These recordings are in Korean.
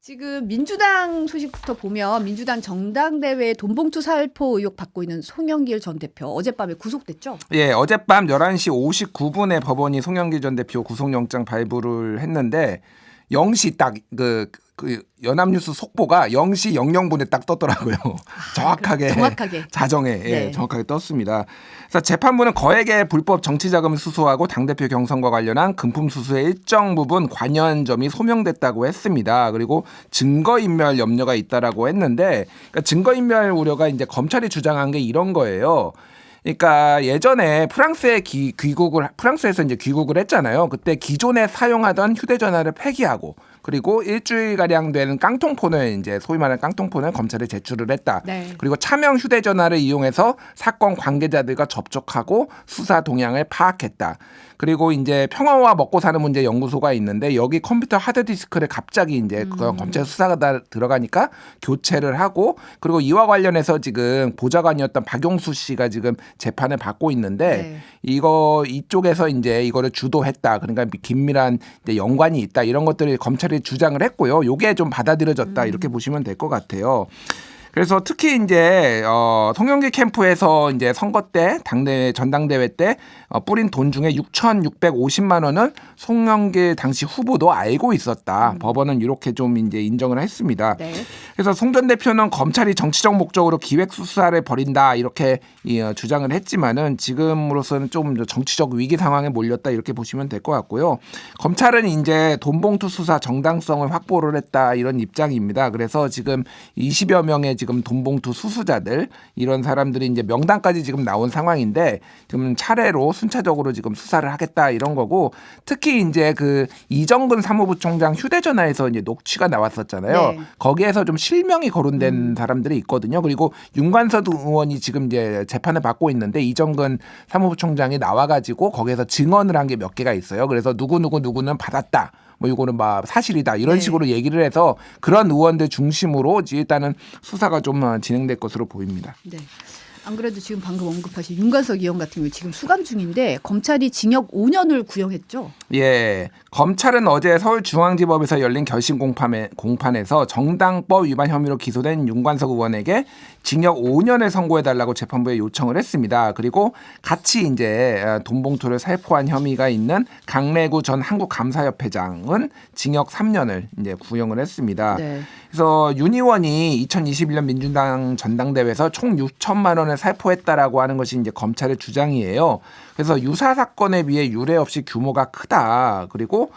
지금 민주당 소식부터 보면 민주당 정당대회 돈봉투 살포 의혹 받고 있는 송영길 전 대표 어젯밤에 구속됐죠? 예, 어젯밤 11시 59분에 법원이 송영길 전 대표 구속영장 발부를 했는데 0시 딱 그 연합뉴스 속보가 0시 00분에 딱 떴더라고요. 정확하게 자정에 네. 정확하게 떴습니다. 그래서 재판부는 거액의 불법 정치자금을 수수하고 당대표 경선과 관련한 금품 수수의 일정 부분 관여한 점이 소명됐다고 했습니다. 그리고 증거인멸 염려가 있다라고 했는데 그러니까 증거인멸 우려가 이제 검찰이 주장한 게 이런 거예요. 그러니까 예전에 프랑스에서 이제 귀국을 했잖아요. 그때 기존에 사용하던 휴대전화를 폐기하고 그리고 일주일가량 된 깡통폰을 이제 소위 말하는 깡통폰을 검찰에 제출을 했다. 네. 그리고 차명 휴대전화를 이용해서 사건 관계자들과 접촉하고 수사 동향을 파악했다. 그리고 이제 평화와 먹고 사는 문제 연구소가 있는데 여기 컴퓨터 하드디스크를 갑자기 이제 검찰 수사가 들어가니까 교체를 하고 그리고 이와 관련해서 지금 보좌관이었던 박용수 씨가 지금 재판을 받고 있는데 이쪽에서 이제 이거를 주도했다. 그러니까 긴밀한 이제 연관이 있다. 이런 것들을 검찰이 주장을 했고요. 요게 좀 받아들여졌다. 이렇게 보시면 될 것 같아요. 그래서 특히 이제 송영길 캠프에서 이제 선거 때 전당대회 때 뿌린 돈 중에 6,650만 원은 송영길 당시 후보도 알고 있었다. 법원은 이렇게 좀 이제 인정을 했습니다. 네. 그래서 송 전 대표는 검찰이 정치적 목적으로 기획 수사를 벌인다 이렇게 주장을 했지만은 지금으로서는 좀 정치적 위기 상황에 몰렸다 이렇게 보시면 될 것 같고요. 검찰은 이제 돈봉투 수사 정당성을 확보를 했다 이런 입장입니다. 그래서 지금 20여 명의 지금 돈봉투 수수자들 이런 사람들이 이제 명단까지 지금 나온 상황인데 지금 차례로 순차적으로 지금 수사를 하겠다 이런 거고 특히 이제 그 이정근 사무부총장 휴대전화에서 이제 녹취가 나왔었잖아요. 네. 거기에서 좀 실명이 거론된 사람들이 있거든요. 그리고 윤관석 의원이 지금 이제 재판을 받고 있는데 이정근 사무부총장이 나와가지고 거기에서 증언을 한 게 몇 개가 있어요. 그래서 누구는 받았다. 뭐 이거는 막 사실이다 이런 식으로 얘기를 해서 그런 의원들 중심으로 일단은 수사가 좀 진행될 것으로 보입니다. 네. 안 그래도 지금 방금 언급하신 윤관석 의원 같은 경우 지금 수감 중인데 검찰이 징역 5년을 구형했죠. 예, 검찰은 어제 서울중앙지법에서 열린 결심 공판에서 정당법 위반 혐의로 기소된 윤관석 의원에게 징역 5년을 선고해달라고 재판부에 요청을 했습니다. 그리고 같이 이제 돈봉투를 살포한 혐의가 있는 강래구 전 한국감사협회장은 징역 3년을 이제 구형을 했습니다. 네. 그래서 윤 의원이 2021년 민주당 전당대회에서 총 6천만 원을 살포했다라고 하는 것이 이제 검찰의 주장이에요. 그래서 유사 사건에 비해 유례 없이 규모가 크다. 그리고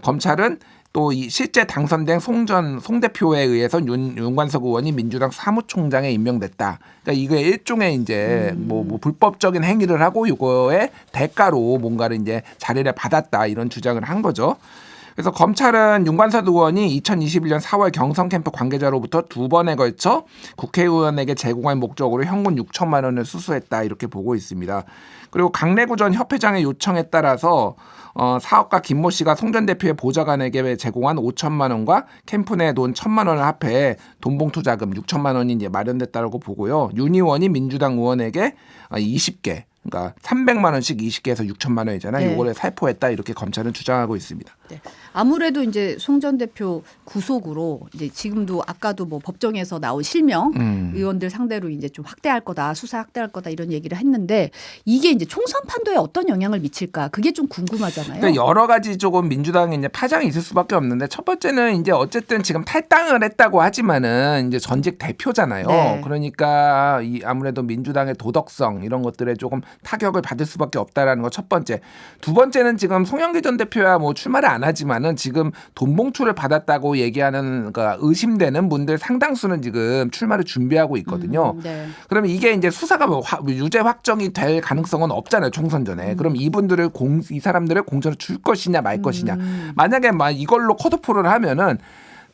검찰은 또 실제 당선된 송 대표에 의해서 윤관석 의원이 민주당 사무총장에 임명됐다. 그러니까 이게 일종의 이제 뭐 불법적인 행위를 하고 이거의 대가로 뭔가를 이제 자리를 받았다 이런 주장을 한 거죠. 그래서 검찰은 윤관석 의원이 2021년 4월 경선 캠프 관계자로부터 2번에 걸쳐 국회의원에게 제공할 목적으로 현금 6천만 원을 수수했다 이렇게 보고 있습니다. 그리고 강래구 전 협회장의 요청에 따라서 사업가 김모 씨가 송 전 대표의 보좌관에게 제공한 5천만 원과 캠프 내 돈 1천만 원을 합해 돈봉투 자금 6천만 원이 이제 마련됐다고 보고요. 윤 의원이 민주당 의원에게 20개 그러니까 300만 원씩 20개에서 6천만 원이잖아요. 네. 이거를 살포했다 이렇게 검찰은 주장하고 있습니다. 네. 아무래도 이제 송 전 대표 구속으로 이제 지금도 아까도 뭐 법정에서 나온 실명 의원들 상대로 이제 좀 확대할 거다, 수사 확대할 거다 이런 얘기를 했는데 이게 이제 총선 판도에 어떤 영향을 미칠까? 그게 좀 궁금하잖아요. 그러니까 여러 가지 조금 민주당에 이제 파장이 있을 수밖에 없는데 첫 번째는 이제 어쨌든 지금 탈당을 했다고 하지만은 이제 전직 대표잖아요. 네. 그러니까 아무래도 민주당의 도덕성 이런 것들에 조금 타격을 받을 수밖에 없다라는 거 첫 번째. 두 번째는 지금 송영길 전 대표야 뭐 출마를 안 하지만은 지금 돈봉투를 받았다고 얘기하는 그러니까 의심되는 분들 상당수는 지금 출마를 준비하고 있거든요. 네. 그러면 이게 이제 수사가 뭐 유죄 확정이 될 가능성은 없잖아요. 총선 전에. 그럼 이 사람들을 공천을 줄 것이냐 말 것이냐. 만약에 이걸로 컷오프를 하면은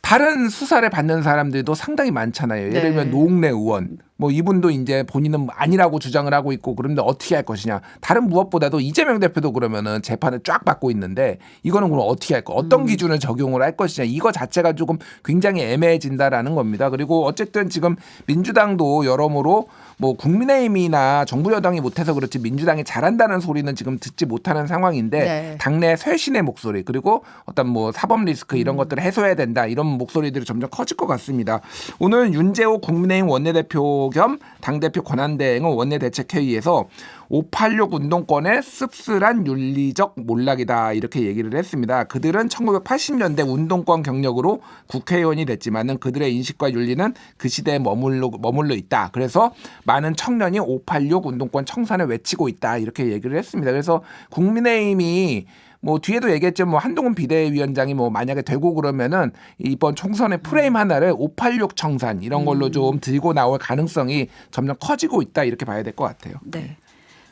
다른 수사를 받는 사람들도 상당히 많잖아요. 예를 들면 노웅래 의원, 뭐 이분도 이제 본인은 아니라고 주장을 하고 있고 그런데 어떻게 할 것이냐. 다른 무엇보다도 이재명 대표도 그러면은 재판을 쫙 받고 있는데 이거는 그럼 어떻게 할 거? 어떤 기준을 적용을 할 것이냐. 이거 자체가 조금 굉장히 애매해진다라는 겁니다. 그리고 어쨌든 지금 민주당도 여러모로 뭐 국민의힘이나 정부 여당이 못해서 그렇지 민주당이 잘한다는 소리는 지금 듣지 못하는 상황인데 네. 당내 쇄신의 목소리 그리고 어떤 뭐 사법 리스크 이런 것들을 해소해야 된다 이런 목소리들이 점점 커질 것 같습니다. 오늘 윤재호 국민의힘 원내대표 겸 당대표 권한대행은 원내대책회의에서 586 운동권의 씁쓸한 윤리적 몰락이다 이렇게 얘기를 했습니다. 그들은 1980년대 운동권 경력으로 국회의원이 됐지만은 그들의 인식과 윤리는 그 시대에 머물러 있다. 그래서 많은 청년이 586 운동권 청산을 외치고 있다 이렇게 얘기를 했습니다. 그래서 국민의힘이 뭐 뒤에도 얘기했죠. 뭐 한동훈 비대위원장이 뭐 만약에 되고 그러면은 이번 총선의 프레임 하나를 586 청산 이런 걸로 좀 들고 나올 가능성이 점점 커지고 있다 이렇게 봐야 될 것 같아요. 네.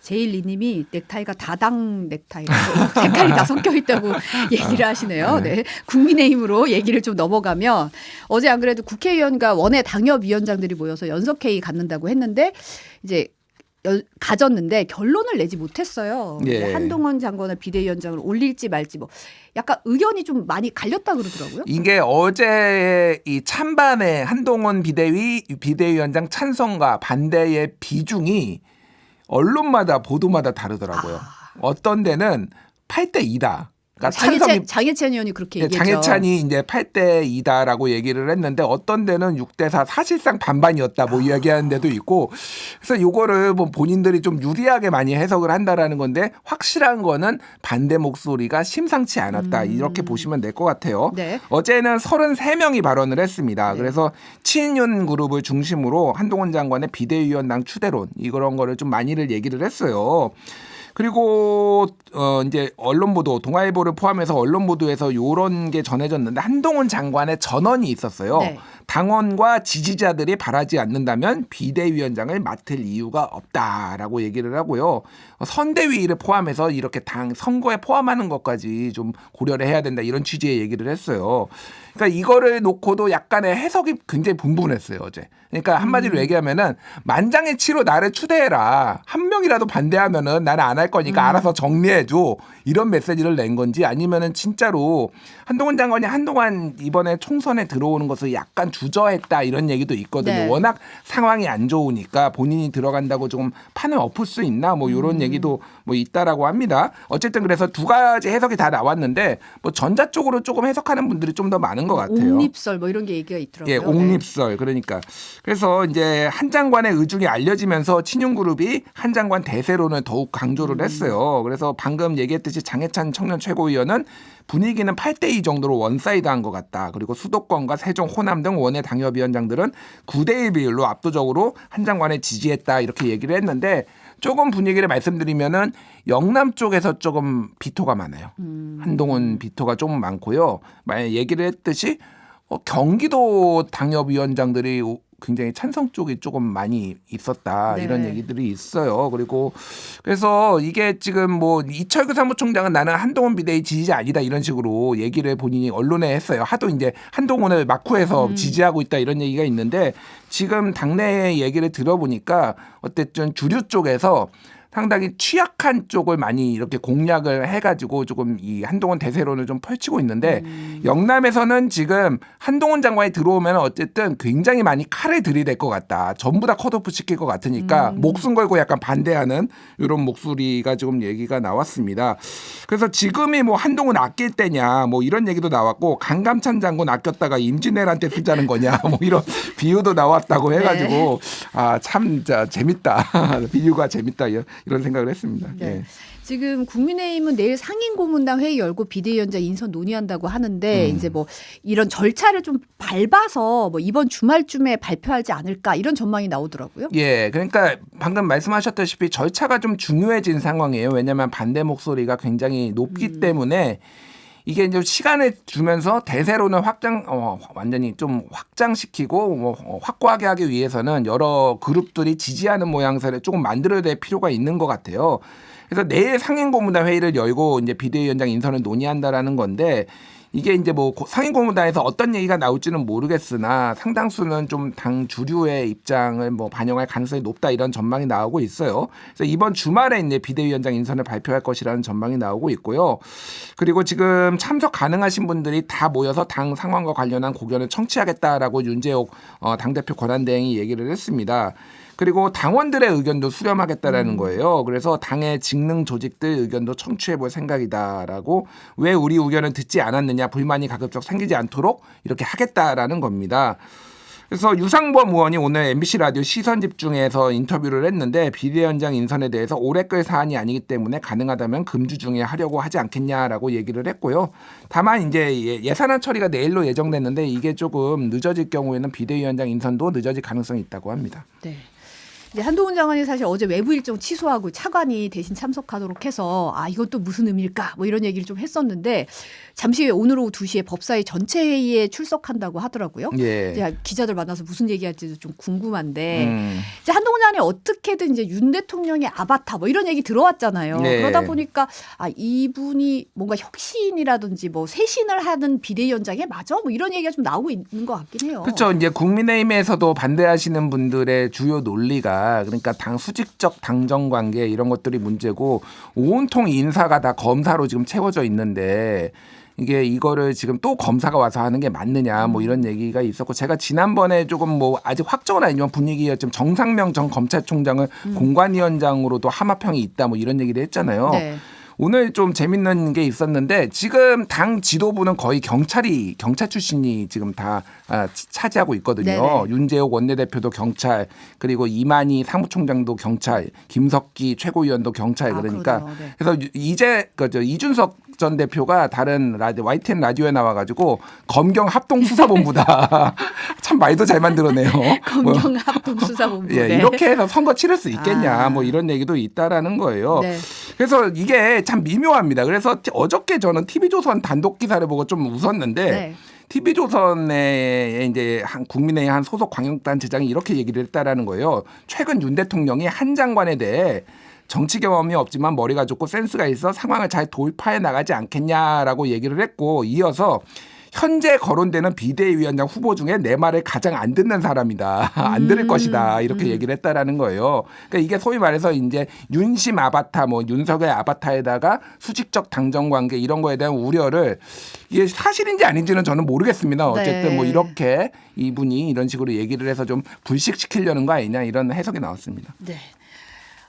제일리님이 넥타이가 다당 넥타이라고 색깔이 다 섞여 있다고 얘기를 하시네요. 네. 국민의힘으로 얘기를 좀 넘어가면 어제 안 그래도 국회의원과 원외 당협위원장들이 모여서 연석회의 갖는다고 했는데 이제 가졌는데 결론을 내지 못했어요. 예. 한동훈 장관을 비대위원장을 올릴지 말지 뭐 약간 의견이 좀 많이 갈렸다 그러더라고요. 이게 어제 이 찬반의 한동훈 비대위원장 찬성과 반대의 비중이 언론마다 보도마다 다르더라고요. 어떤 데는 8대 2다. 그러니까 장혜찬 의원이 그렇게 얘기했죠. 장혜찬이 이제 8대 2다라고 얘기를 했는데 어떤 데는 6대 4 사실상 반반이었다 뭐 이야기하는 데도 있고 그래서 요거를 뭐 본인들이 좀 유리하게 많이 해석을 한다라는 건데 확실한 거는 반대 목소리가 심상치 않았다 이렇게 보시면 될 것 같아요. 네. 어제는 33명이 발언을 했습니다. 네. 그래서 친윤 그룹을 중심으로 한동훈 장관의 비대위원장 추대론 이런 거를 좀 많이를 얘기를 했어요. 그리고 이제 언론 보도 동아일보를 포함해서 언론 보도에서 이런 게 전해졌는데 한동훈 장관의 전언이 있었어요. 네. 당원과 지지자들이 바라지 않는다면 비대위원장을 맡을 이유가 없다라고 얘기를 하고요. 선대위를 포함해서 이렇게 당 선거에 포함하는 것까지 좀 고려를 해야 된다 이런 취지의 얘기를 했어요. 그러니까 이거를 놓고도 약간의 해석이 굉장히 분분했어요 어제. 그러니까 한마디로 얘기하면은 만장일치로 나를 추대해라. 한 명이라도 반대하면은 나는 안 할 거니까 알아서 정리해줘. 이런 메시지를 낸 건지 아니면은 진짜로 한동훈 장관이 한동안 이번에 총선에 들어오는 것을 약간 주저했다 이런 얘기도 있거든요. 네. 워낙 상황이 안 좋으니까 본인이 들어간다고 조금 판을 엎을 수 있나 뭐 이런 얘기도 뭐 있다라고 합니다. 어쨌든 그래서 두 가지 해석이 다 나왔는데 뭐 전자 쪽으로 조금 해석하는 분들이 좀 더 많은 것 같아요. 옹립설 뭐 이런 게 얘기가 있더라고요. 예, 옹립설 그러니까 그래서 이제 한 장관의 의중이 알려지면서 친윤그룹이 한 장관 대세론을 더욱 강조를 했어요. 그래서 방금 얘기했듯이 장해찬 청년 최고위원은 분위기는 8대 2 정도로 원사이드한 것 같다. 그리고 수도권과 세종, 호남 등 원외 당협위원장들은 9대 1 비율로 압도적으로 한 장관을 지지했다 이렇게 얘기를 했는데 조금 분위기를 말씀드리면은 영남 쪽에서 조금 비토가 많아요. 한동훈 비토가 조금 많고요. 만약 얘기를 했듯이 경기도 당협위원장들이 굉장히 찬성 쪽이 조금 많이 있었다 네. 이런 얘기들이 있어요. 그리고 그래서 이게 지금 뭐 이철규 사무총장은 나는 한동훈 비대위 지지자 아니다 이런 식으로 얘기를 본인이 언론에 했어요. 하도 이제 한동훈을 막후해서 지지하고 있다 이런 얘기가 있는데 지금 당내 얘기를 들어보니까 어쨌든 주류 쪽에서 상당히 취약한 쪽을 많이 이렇게 공략을 해가지고 조금 이 한동훈 대세론을 좀 펼치고 있는데 영남에서는 지금 한동훈 장관이 들어오면 어쨌든 굉장히 많이 칼을 들이댈 것 같다. 전부 다 컷오프 시킬 것 같으니까 목숨 걸고 약간 반대하는 이런 목소리가 조금 얘기가 나왔습니다. 그래서 지금이 뭐 한동훈 아낄 때냐 뭐 이런 얘기도 나왔고 강감찬 장군 아꼈다가 임진왜란때 쓰자는 거냐 뭐 이런 비유도 나왔다고 해가지고 아 참 재밌다. 비유가 재밌다. 이런 생각을 했습니다. 네. 예. 지금 국민의힘은 내일 상임고문단 회의 열고 비대위원장 인선 논의한다고 하는데 이제 뭐 이런 절차를 좀 밟아서 뭐 이번 주말쯤에 발표하지 않을까 이런 전망이 나오더라고요. 예, 그러니까 방금 말씀하셨다시피 절차가 좀 중요해진 상황이에요. 왜냐하면 반대 목소리가 굉장히 높기 때문에 이게 이제 시간을 주면서 대세론을 완전히 좀 확장시키고 뭐 확고하게 하기 위해서는 여러 그룹들이 지지하는 모양새를 조금 만들어야 될 필요가 있는 것 같아요. 그래서 내일 상임고문단 회의를 열고 이제 비대위원장 인선을 논의한다라는 건데 이게 이제 뭐 상임고문단에서 어떤 얘기가 나올지는 모르겠으나 상당수는 좀 당 주류의 입장을 뭐 반영할 가능성이 높다 이런 전망이 나오고 있어요. 그래서 이번 주말에 이제 비대위원장 인선을 발표할 것이라는 전망이 나오고 있고요. 그리고 지금 참석 가능하신 분들이 다 모여서 당 상황과 관련한 고견을 청취하겠다라고 윤재옥 당대표 권한대행이 얘기를 했습니다. 그리고 당원들의 의견도 수렴하겠다라는 거예요. 그래서 당의 직능 조직들 의견도 청취해볼 생각이다라고 왜 우리 의견을 듣지 않았느냐 불만이 가급적 생기지 않도록 이렇게 하겠다라는 겁니다. 그래서 유상범 의원이 오늘 MBC 라디오 시선집중에서 인터뷰를 했는데 비대위원장 인선에 대해서 오래 끌 사안이 아니기 때문에 가능하다면 금주 중에 하려고 하지 않겠냐라고 얘기를 했고요. 다만 이제 예산안 처리가 내일로 예정됐는데 이게 조금 늦어질 경우에는 비대위원장 인선도 늦어질 가능성이 있다고 합니다. 네. 이제 한동훈 장관이 사실 어제 외부 일정 취소하고 차관이 대신 참석하도록 해서 이건 또 무슨 의미일까 뭐 이런 얘기를 좀 했었는데 잠시 후에 오늘 오후 2시에 법사위 전체 회의에 출석한다고 하더라고요. 예. 이제 기자들 만나서 무슨 얘기할지도 좀 궁금한데 이제 한동훈 장관이 어떻게든 이제 윤 대통령의 아바타 뭐 이런 얘기 들어왔잖아요. 네. 그러다 보니까 이분이 뭔가 혁신이라든지 뭐 쇄신을 하는 비대위원장에 맞아 뭐 이런 얘기가 좀 나오고 있는 것 같긴 해요. 그렇죠. 이제 국민의힘에서도 반대하시는 분들의 주요 논리가 그러니까 당 수직적 당정 관계 이런 것들이 문제고 온통 인사가 다 검사로 지금 채워져 있는데 이게 이거를 지금 또 검사가 와서 하는 게 맞느냐 뭐 이런 얘기가 있었고 제가 지난번에 조금 뭐 아직 확정은 아니지만 분위기가 좀 정상명 전 검찰총장을 공관위원장으로도 하마평이 있다 뭐 이런 얘기를 했잖아요. 네. 오늘 좀 재밌는 게 있었는데 지금 당 지도부는 거의 경찰 출신이 지금 다 차지하고 있거든요. 네네. 윤재옥 원내대표도 경찰 그리고 이만희 사무총장도 경찰 김석기 최고위원도 경찰 그러니까 네. 그래서 이준석 전 대표가 다른 라디오 YTN 라디오에 나와가지고 검경 합동수사본부다. 참 말도 잘 만들어내요. 검경 합동수사본부. 예, 네. 이렇게 해서 선거 치를 수 있겠냐 뭐 이런 얘기도 있다라는 거예요. 네. 그래서 이게 참 미묘합니다. 그래서 어저께 저는 TV조선 단독 기사를 보고 좀 웃었는데 네. TV조선의 이제 국민의힘 한 소속 광역단체장이 이렇게 얘기를 했다라는 거예요. 최근 윤 대통령이 한 장관에 대해 정치 경험이 없지만 머리가 좋고 센스가 있어 상황을 잘 돌파해 나가지 않겠냐라고 얘기를 했고 이어서 현재 거론되는 비대위원장 후보 중에 내 말을 가장 안 듣는 사람이다. 안 들을 것이다. 이렇게 얘기를 했다라는 거예요. 그러니까 이게 소위 말해서 이제 윤심 아바타, 뭐 윤석의 아바타에다가 수직적 당정 관계 이런 거에 대한 우려를 이게 사실인지 아닌지는 저는 모르겠습니다. 어쨌든 네. 뭐 이렇게 이분이 이런 식으로 얘기를 해서 좀 불식시키려는 거 아니냐 이런 해석이 나왔습니다. 네.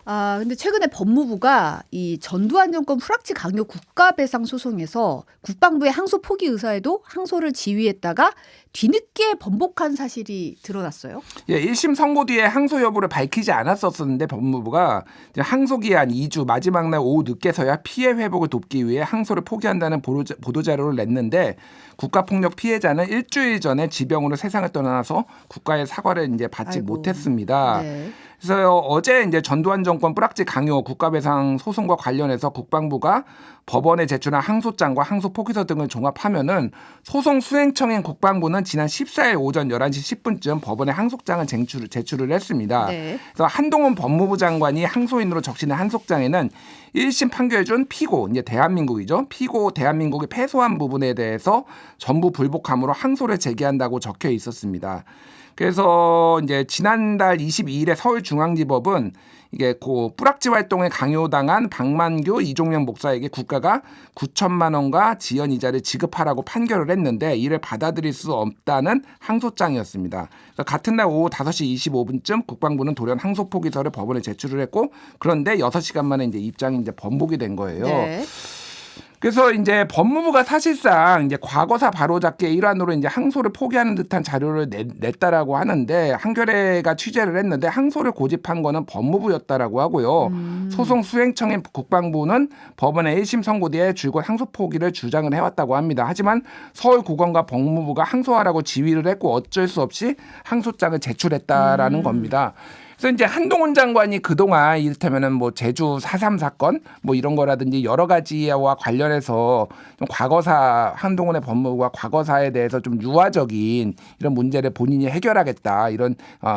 근데 최근에 법무부가 이 전두환 정권 프락치 강요 국가배상 소송에서 국방부의 항소 포기 의사에도 항소를 지휘했다가 뒤늦게 번복한 사실이 드러났어요. 예, 1심 선고 뒤에 항소 여부를 밝히지 않았었는데 법무부가 항소 기한 2주 마지막 날 오후 늦게서야 피해 회복을 돕기 위해 항소를 포기한다는 보도자료를 냈는데 국가폭력 피해자는 일주일 전에 지병으로 세상을 떠나서 국가의 사과를 이제 받지 못했습니다. 네. 그래서 어제 이제 전두환 정권 뿌락지 강요 국가배상 소송과 관련해서 국방부가 법원에 제출한 항소장과 항소 포기서 등을 종합하면은 소송 수행청인 국방부는 지난 14일 오전 11시 10분쯤 법원에 항소장을 제출을 했습니다. 네. 그래서 한동훈 법무부 장관이 항소인으로 적시는 항소장에는 1심 판결 준 피고 이제 대한민국이죠. 피고 대한민국이 패소한 부분에 대해서 전부 불복함으로 항소를 제기한다고 적혀 있었습니다. 그래서 이제 지난달 22일에 서울중앙지법은 이게 뿌락지 활동에 강요당한 박만규 이종명 목사에게 국가가 9천만 원과 지연 이자를 지급하라고 판결을 했는데 이를 받아들일 수 없다는 항소장이었습니다. 그래서 같은 날 오후 5시 25분쯤 국방부는 돌연 항소 포기서를 법원에 제출을 했고 그런데 6시간 만에 이제 입장이 이제 번복이 된 거예요. 네. 그래서 이제 법무부가 사실상 이제 과거사 바로잡기의 일환으로 이제 항소를 포기하는 듯한 자료를 냈다라고 하는데 한겨레가 취재를 했는데 항소를 고집한 거는 법무부였다라고 하고요. 소송 수행청인 국방부는 법원의 1심 선고 뒤에 줄곧 항소 포기를 주장을 해왔다고 합니다. 하지만 서울고검과 법무부가 항소하라고 지휘를 했고 어쩔 수 없이 항소장을 제출했다라는 겁니다. 그래서 이제 한동훈 장관이 그동안 이를테면은 뭐 제주 4.3 사건 뭐 이런 거라든지 여러 가지와 관련해서 좀 과거사 한동훈의 법무부가 과거사에 대해서 좀 유화적인 이런 문제를 본인이 해결하겠다 이런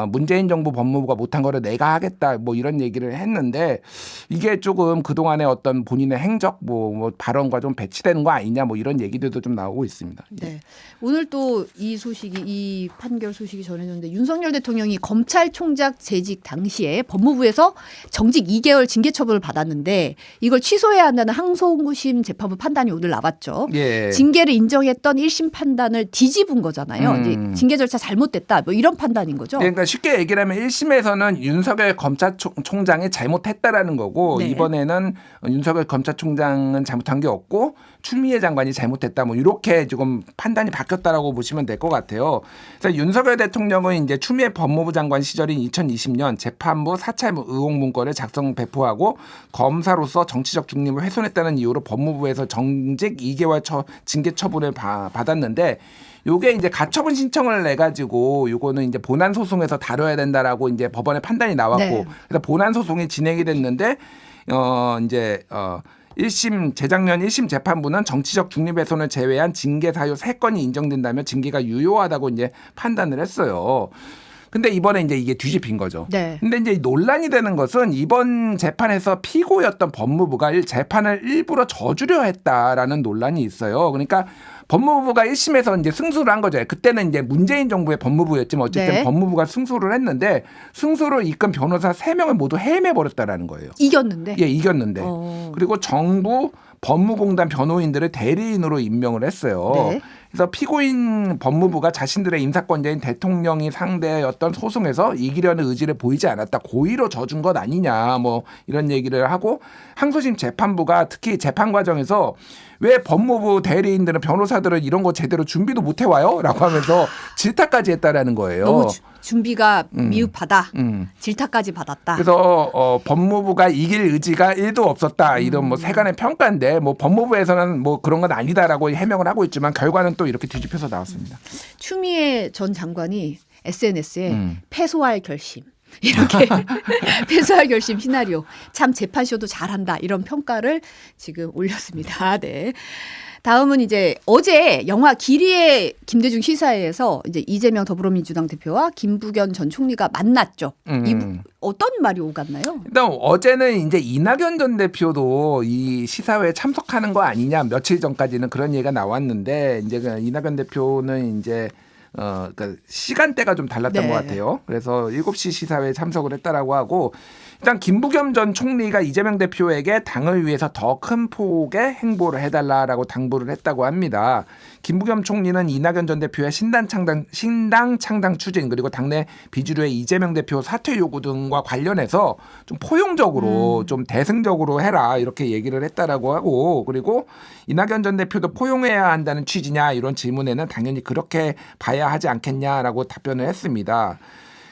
문재인 정부 법무부가 못한 거를 내가 하겠다 뭐 이런 얘기를 했는데 이게 조금 그동안의 어떤 본인의 행적 뭐 발언과 좀 배치되는 거 아니냐 뭐 이런 얘기들도 좀 나오고 있습니다. 네. 오늘 또 이 소식이 이 판결 소식이 전해졌는데 윤석열 대통령이 검찰총장 재직 당시에 법무부에서 정직 2개월 징계 처분을 받았는데 이걸 취소해야 한다는 항소심 재판부 판단이 오늘 나왔죠. 예. 징계를 인정했던 1심 판단을 뒤집은 거잖아요. 이제 징계 절차 잘못됐다. 뭐 이런 판단인 거죠. 그러니까 쉽게 얘기를 하면 1심에서는 윤석열 검찰총장이 잘못했다라는 거고 네. 이번에는 윤석열 검찰총장은 잘못한 게 없고 추미애 장관이 잘못했다 뭐 이렇게 조금 판단이 바뀌었다라고 보시면 될 것 같아요. 그래서 윤석열 대통령은 이제 추미애 법무부 장관 시절인 2020년 재판부 사찰 의혹 문건을 작성 배포하고 검사로서 정치적 중립을 훼손했다는 이유로 법무부에서 정직 2개월 징계 처분을 받았는데 요게 이제 가처분 신청을 내 가지고 요거는 이제 본안 소송에서 다뤄야 된다라고 이제 법원의 판단이 나왔고 네. 그래서 본안 소송이 진행이 됐는데 이제 1심 재작년 1심 재판부는 정치적 중립 훼손을 제외한 징계 사유 3건이 인정된다면 징계가 유효하다고 이제 판단을 했어요. 근데 이번에 이제 이게 뒤집힌 거죠. 네. 근데 이제 논란이 되는 것은 이번 재판에서 피고였던 법무부가 재판을 일부러 져주려 했다라는 논란이 있어요. 그러니까 법무부가 1심에서 이제 승소를 한 거죠. 그때는 이제 문재인 정부의 법무부였지만 어쨌든 네. 법무부가 승소를 했는데 승소를 이끈 변호사 3명을 모두 해임해 버렸다라는 거예요. 이겼는데. 예, 이겼는데. 그리고 정부 법무공단 변호인들을 대리인으로 임명을 했어요. 네. 그래서 피고인 법무부가 자신들의 인사권자인 대통령이 상대였던 소송에서 이기려는 의지를 보이지 않았다. 고의로 져준 것 아니냐 뭐 이런 얘기를 하고 항소심 재판부가 특히 재판 과정에서 왜 법무부 대리인들은 변호사들은 이런 거 제대로 준비도 못 해와요? 라고 하면서 질타까지 했다라는 거예요. 너무 준비가 미흡하다. 질타까지 받았다. 그래서 법무부가 이길 의지가 1도 없었다. 이런 뭐 세간의 평가인데 뭐 법무부에서는 뭐 그런 건 아니다라고 해명을 하고 있지만 결과는 또 이렇게 뒤집혀서 나왔습니다. 추미애 전 장관이 SNS에 패소할 결심. 이렇게 패소할 결심 시나리오 참 재판쇼도 잘한다 이런 평가를 지금 올렸습니다. 네. 다음은 이제 어제 영화 기리의 김대중 시사회에서 이제 이재명 더불어민주당 대표와 김부겸 전 총리가 만났죠. 어떤 말이 오갔나요? 일단 어제는 이제 이낙연 전 대표도 이 시사회에 참석하는 거 아니냐 며칠 전까지는 그런 얘기가 나왔는데 이제 그 이낙연 대표는 이제 그러니까 시간대가 좀 달랐던 네. 것 같아요. 그래서 7시 시사회에 참석을 했다라고 하고 일단 김부겸 전 총리가 이재명 대표에게 당을 위해서 더 큰 폭의 행보를 해달라라고 당부를 했다고 합니다. 김부겸 총리는 이낙연 전 대표의 신당 창당 추진 그리고 당내 비주류의 이재명 대표 사퇴 요구 등과 관련해서 좀 포용적으로 좀 대승적으로 해라 이렇게 얘기를 했다라고 하고 그리고 이낙연 전 대표도 포용해야 한다는 취지냐 이런 질문에는 당연히 그렇게 봐야 하지 않겠냐라고 답변을 했습니다.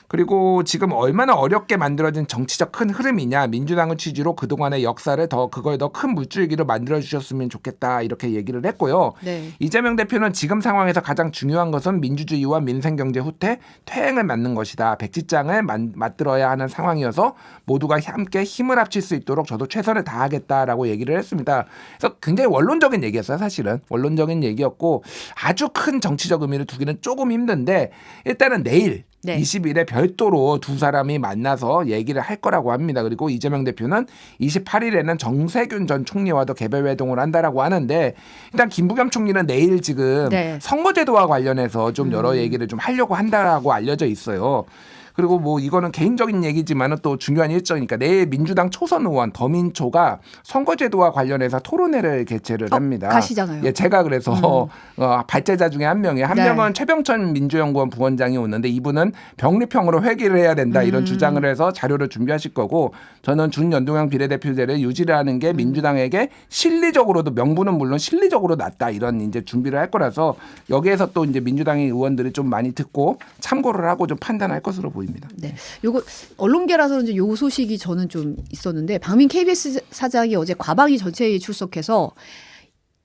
그리고 지금 얼마나 어렵게 만들어진 정치적 큰 흐름이냐 민주당의 취지로 그동안의 역사를 그걸 더 큰 물줄기로 만들어주셨으면 좋겠다 이렇게 얘기를 했고요. 네. 이재명 대표는 지금 상황에서 가장 중요한 것은 민주주의와 민생경제 후퇴 퇴행을 맞는 것이다. 백지장을 맞들어야 하는 상황이어서 모두가 함께 힘을 합칠 수 있도록 저도 최선을 다하겠다라고 얘기를 했습니다. 그래서 굉장히 원론적인 얘기였어요. 사실은 원론적인 얘기였고 아주 큰 정치적 의미를 두기는 조금 힘든데 일단은 내일 네. 20일에 별도로 두 사람이 만나서 얘기를 할 거라고 합니다. 그리고 이재명 대표는 28일에는 정세균 전 총리와도 개별 회동을 한다라고 하는데 일단 김부겸 총리는 내일 지금 네. 선거제도와 관련해서 좀 여러 얘기를 좀 하려고 한다라고 알려져 있어요. 그리고 뭐 이거는 개인적인 얘기지만은 또 중요한 일정이니까 내일 민주당 초선 의원 더민초가 선거제도와 관련해서 토론회를 개최를 합니다. 가시잖아요. 예, 제가 그래서 발제자 중에 한 명이에요. 한 네. 명은 최병천 민주연구원 부원장이 오는데 이분은 병립형으로 회귀를 해야 된다 이런 주장을 해서 자료를 준비하실 거고 저는 준연동형 비례대표제를 유지를 하는 게 민주당에게 실리적으로도 명분은 물론 실리적으로 낫다 이런 이제 준비를 할 거라서 여기에서 또 이제 민주당의 의원들이 좀 많이 듣고 참고를 하고 좀 판단할 것으로 보입니다. 네, 요거 언론계라서 이제 요 소식이 저는 좀 있었는데 박민 KBS 사장이 어제 과방위 전체회의에 출석해서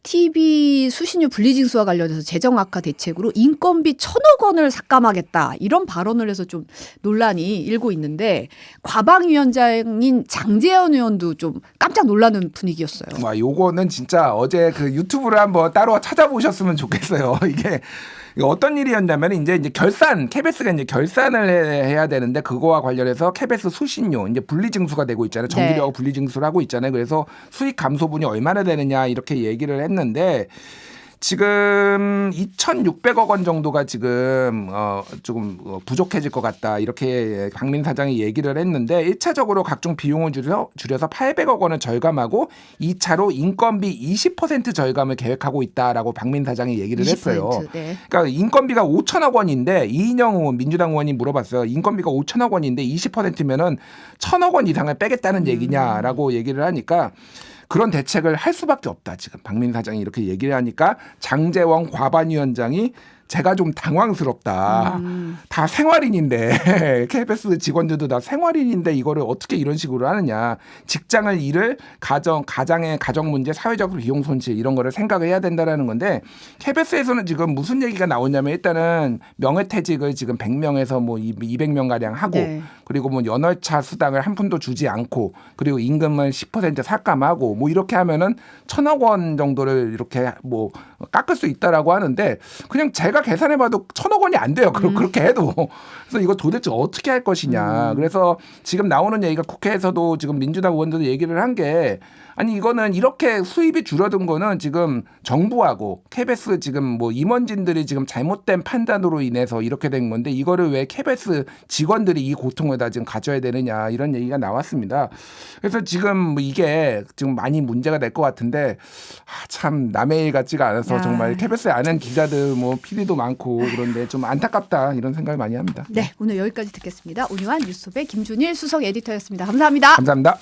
TV 수신료 분리징수와 관련해서 재정 악화 대책으로 인건비 1,000억 원을 삭감하겠다 이런 발언을 해서 좀 논란이 일고 있는데 과방위원장인 장제원 의원도 좀 깜짝 놀라는 분위기였어요. 와, 요거는 진짜 어제 그 유튜브를 한번 따로 찾아보셨으면 좋겠어요. 이게 어떤 일이었냐면 이제 결산 KBS가 이제 결산을 해야 되는데 그거와 관련해서 KBS 수신료 이제 분리징수가 되고 있잖아요. 정기료하고 분리징수를 하고 있잖아요. 그래서 수익 감소분이 얼마나 되느냐 이렇게 얘기를 했는데 지금 2,600억 원 정도가 지금 조금 부족해질 것 같다 이렇게 박민 사장이 얘기를 했는데 1차적으로 각종 비용을 줄여서 800억 원을 절감하고 2차로 인건비 20% 절감을 계획하고 있다라고 박민 사장이 얘기를 20%, 했어요. 네. 그러니까 인건비가 5천억 원인데 이인영 의원 민주당 의원이 물어봤어요. 인건비가 5천억 원인데 20%면은 1,000억 원 이상을 빼겠다는 얘기냐라고 얘기를 하니까 그런 대책을 할 수밖에 없다. 지금 박민 사장이 이렇게 얘기를 하니까 장제원 과반위원장이 제가 좀 당황스럽다. 다 생활인인데 KBS 직원들도 다 생활인인데 이거를 어떻게 이런 식으로 하느냐. 직장을 일을 가장의 가정 문제, 사회적 비용 손실 이런 거를 생각을 해야 된다라는 건데 KBS에서는 지금 무슨 얘기가 나오냐면 일단은 명예퇴직을 지금 100명에서 뭐 200명 가량 하고 네. 그리고 뭐 연월차 수당을 한 푼도 주지 않고 그리고 임금을 10% 삭감하고 뭐 이렇게 하면은 1,000억 원 정도를 이렇게 뭐 깎을 수 있다라고 하는데 그냥 제가 계산해봐도 1,000억 원이 안 돼요. 그렇게 해도. 그래서 이거 도대체 어떻게 할 것이냐. 그래서 지금 나오는 얘기가 국회에서도 지금 민주당 의원들도 얘기를 한 게 아니 이거는 이렇게 수입이 줄어든 거는 지금 정부하고 KBS 지금 뭐 임원진들이 지금 잘못된 판단으로 인해서 이렇게 된 건데 이거를 왜 KBS 직원들이 이 고통을 다 지금 가져야 되느냐 이런 얘기가 나왔습니다. 그래서 지금 뭐 이게 지금 많이 문제가 될 것 같은데 참 남의 일 같지가 않아서 정말 KBS에 아는 기자들 뭐 PD도 많고 그런데 좀 안타깝다 이런 생각을 많이 합니다. 네, 오늘 여기까지 듣겠습니다. 온유한 뉴스톱의 김준일 수석 에디터였습니다. 감사합니다. 감사합니다.